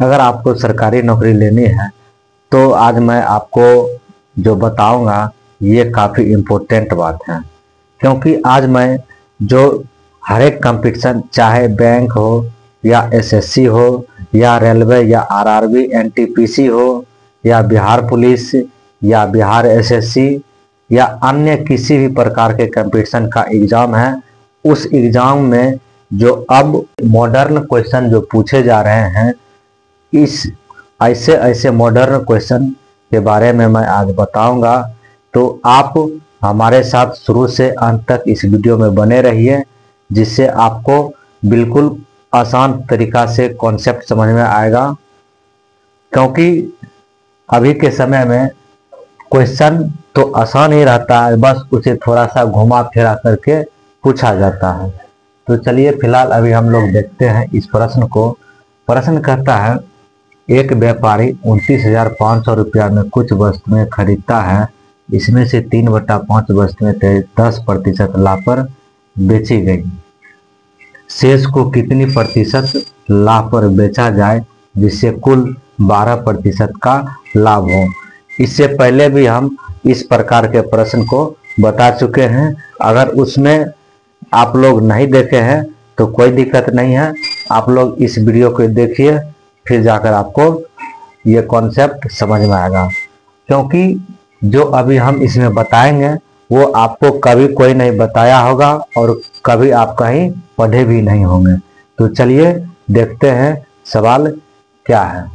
अगर आपको सरकारी नौकरी लेनी है तो आज मैं आपको जो बताऊंगा ये काफ़ी इम्पोर्टेंट बात है, क्योंकि आज मैं जो हर एक कंपटीशन, चाहे बैंक हो या एसएससी हो या रेलवे या आरआरबी एनटीपीसी हो या बिहार पुलिस या बिहार एसएससी या अन्य किसी भी प्रकार के कंपटीशन का एग्ज़ाम है, उस एग्ज़ाम में जो अब मॉडर्न क्वेश्चन जो पूछे जा रहे हैं, इस ऐसे ऐसे मॉडर्न क्वेश्चन के बारे में मैं आज बताऊंगा। तो आप हमारे साथ शुरू से अंत तक इस वीडियो में बने रहिए, जिससे आपको बिल्कुल आसान तरीका से कॉन्सेप्ट समझ में आएगा। क्योंकि अभी के समय में क्वेश्चन तो आसान ही रहता है, बस उसे थोड़ा सा घुमा फिरा करके पूछा जाता है। तो चलिए फिलहाल अभी हम लोग देखते हैं इस प्रश्न को। प्रश्न कहता है, एक व्यापारी 29,500 रुपया में कुछ वस्तुएं खरीदता है, इसमें से 3/5 वस्तुएं 10% लाभ पर बेची गई। शेष को कितनी प्रतिशत लाभ पर बेचा जाए जिससे कुल 12% का लाभ हो। इससे पहले भी हम इस प्रकार के प्रश्न को बता चुके हैं। अगर उसमें आप लोग नहीं देखे हैं तो कोई दिक्कत नहीं है, आप लोग इस वीडियो को देखिए, फिर जाकर आपको ये कॉन्सेप्ट समझ में आएगा। क्योंकि जो अभी हम इसमें बताएंगे वो आपको कभी कोई नहीं बताया होगा और कभी आप कहीं पढ़े भी नहीं होंगे। तो चलिए देखते हैं सवाल क्या है।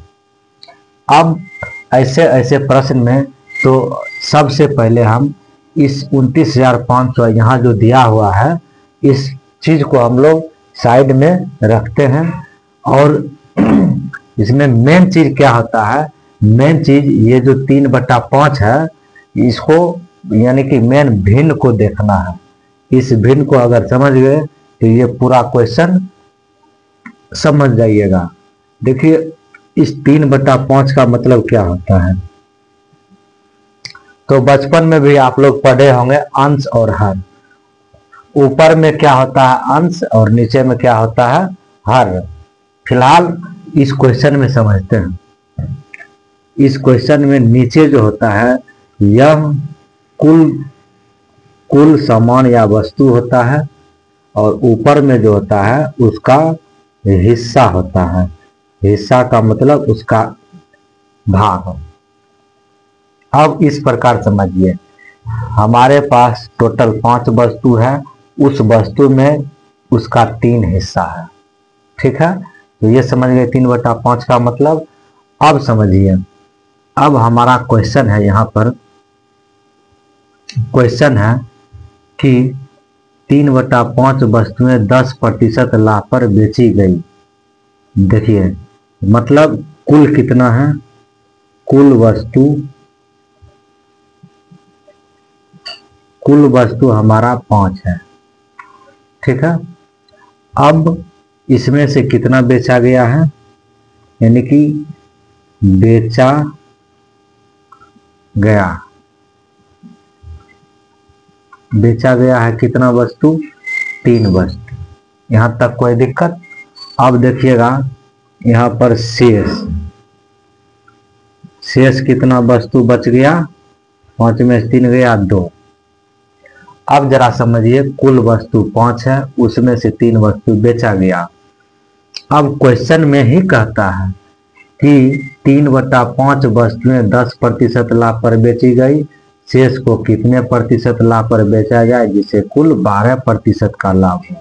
अब ऐसे ऐसे प्रश्न में तो सबसे पहले हम इस 29,500 यहाँ जो दिया हुआ है, इस चीज को हम लोग साइड में रखते हैं। और इसमें मेन चीज क्या होता है, मेन चीज ये जो 3/5 है, इसको यानी कि मेन भिन्न को देखना है। इस भिन्न को अगर समझ गए तो ये पूरा क्वेश्चन समझ जाइएगा। देखिए इस 3/5 का मतलब क्या होता है, तो बचपन में भी आप लोग पढ़े होंगे अंश और हर। ऊपर में क्या होता है अंश और नीचे में क्या होता है हर। फिलहाल इस क्वेश्चन में समझते हैं। इस क्वेश्चन में नीचे जो होता है यह कुल सामान या वस्तु होता है, और ऊपर में जो होता है उसका हिस्सा होता है। हिस्सा का मतलब उसका भाग। अब इस प्रकार समझिए, हमारे पास टोटल 5 वस्तु है, उस वस्तु में उसका 3 हिस्सा है। ठीक है, तो ये समझ गए 3/5 का मतलब। अब समझिए, अब हमारा क्वेश्चन है, यहाँ पर क्वेश्चन है कि 3/5 वस्तुएं 10% लाभ पर बेची गई। देखिए मतलब कुल कितना है, कुल वस्तु हमारा 5 है। ठीक है, अब इसमें से कितना बेचा गया है, यानी कि बेचा गया है कितना वस्तु, 3 वस्तु। यहाँ तक कोई दिक्कत। अब देखिएगा यहाँ पर शेष कितना वस्तु बच गया, 5 में से 3 गया 2। अब जरा समझिए, कुल वस्तु 5 है, उसमें से 3 वस्तु बेचा गया। अब क्वेश्चन में ही कहता है कि 3/5 वस्तुएं 10% लाभ पर बेची गई, शेष को कितने प्रतिशत लाभ पर बेचा जाए जिससे कुल 12% का लाभ हो।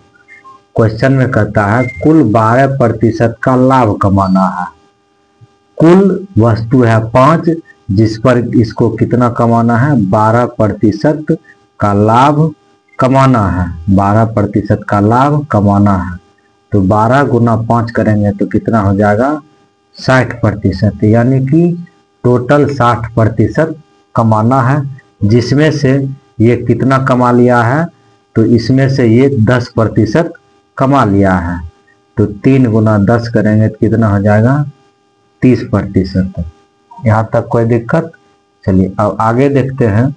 क्वेश्चन में कहता है कुल 12% का लाभ कमाना है। कुल वस्तु है 5, जिस पर इसको कितना कमाना है, 12% का लाभ कमाना है। 12% का लाभ कमाना है, तो 12 गुना 5 करेंगे तो कितना हो जाएगा, 60%। यानी कि टोटल 60% कमाना है, जिसमें से ये कितना कमा लिया है, तो इसमें से ये 10% कमा लिया है। तो 3 गुना 10 करेंगे तो कितना हो जाएगा, 30%। यहाँ तक कोई दिक्कत। चलिए अब आगे देखते हैं।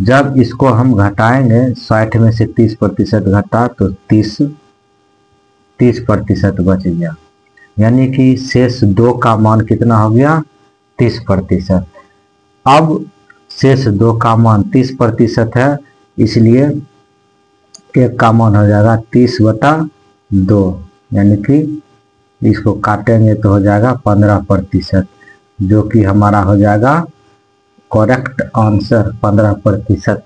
जब इसको हम घटाएंगे, 60 में से 30% घटा तो 30% बच गया। यानी कि शेष 2 का मान कितना हो गया 30%। अब शेष 2 का मान 30% है, इसलिए 1 का मान हो जाएगा 30/2, यानी कि इसको काटेंगे तो हो जाएगा 15%, जो कि हमारा हो जाएगा करेक्ट आंसर 15%।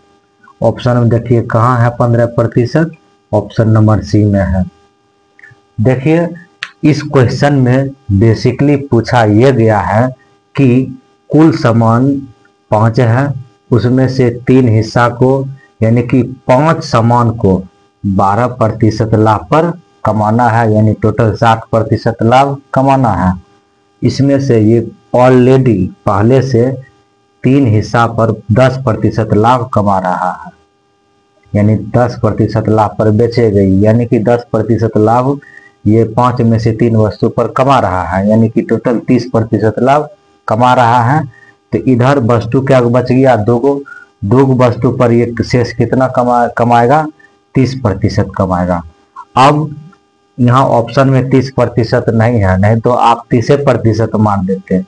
ऑप्शन में देखिए कहाँ है 15%, ऑप्शन नंबर सी में है। देखिए इस क्वेश्चन में बेसिकली पूछा यह गया है कि कुल सामान 5 है, उसमें से 3 हिस्सा को यानी कि 5 सामान को 12% लाभ पर कमाना है, यानी टोटल 60% लाभ कमाना है। इसमें से ये ऑलरेडी पहले से 3 हिस्सा पर 10% लाभ कमा रहा है, यानी 10% लाभ पर बेचे गई, यानी कि 10% लाभ ये 5 में से 3 वस्तु पर कमा रहा है, यानी कि टोटल 30% लाभ कमा रहा है। तो इधर वस्तु क्या बच गया 2 वस्तु पर ये शेष कितना कमाएगा 30% कमाएगा। अब यहाँ ऑप्शन में 30% नहीं है, नहीं तो आप 30% मान देते।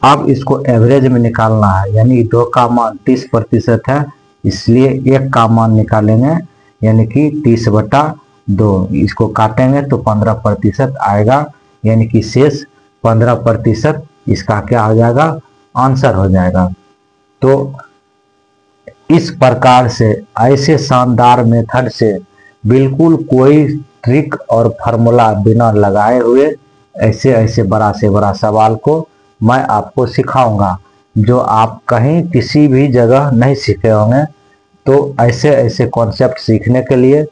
अब इसको एवरेज में निकालना है, यानी 2 का मान 30% है, इसलिए 1 का मान निकालेंगे, यानी कि 30/2। इसको काटेंगे तो 15% आएगा, यानी कि शेष 15% इसका क्या हो जाएगा आंसर हो जाएगा। तो इस प्रकार से ऐसे शानदार मेथड से बिल्कुल कोई ट्रिक और फार्मूला बिना लगाए हुए ऐसे बड़ा से बड़ा सवाल को मैं आपको सिखाऊंगा, जो आप कहीं किसी भी जगह नहीं सीखे होंगे। तो ऐसे कॉन्सेप्ट सीखने के लिए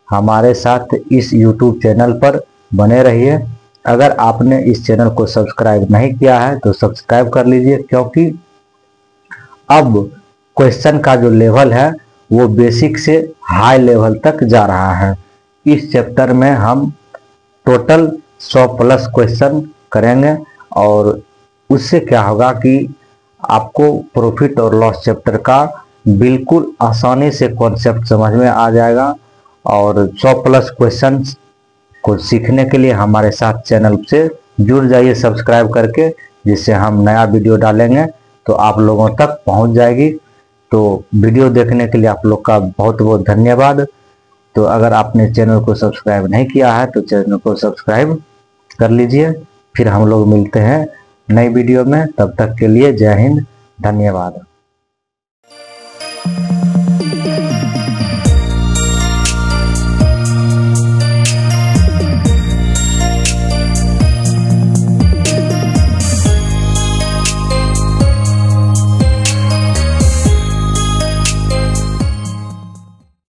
हमारे साथ इस YouTube चैनल पर बने रहिए। अगर आपने इस चैनल को सब्सक्राइब नहीं किया है तो सब्सक्राइब कर लीजिए, क्योंकि अब क्वेश्चन का जो लेवल है वो बेसिक से हाई लेवल तक जा रहा है। इस चैप्टर में हम टोटल 100+ क्वेश्चन करेंगे, और उससे क्या होगा कि आपको प्रॉफिट और लॉस चैप्टर का बिल्कुल आसानी से कॉन्सेप्ट समझ में आ जाएगा। और 100+ क्वेश्चन को सीखने के लिए हमारे साथ चैनल से जुड़ जाइए सब्सक्राइब करके, जिससे हम नया वीडियो डालेंगे तो आप लोगों तक पहुंच जाएगी। तो वीडियो देखने के लिए आप लोग का बहुत बहुत धन्यवाद। तो अगर आपने चैनल को सब्सक्राइब नहीं किया है तो चैनल को सब्सक्राइब कर लीजिए। फिर हम लोग मिलते हैं नई वीडियो में, तब तक के लिए जय हिंद, धन्यवाद।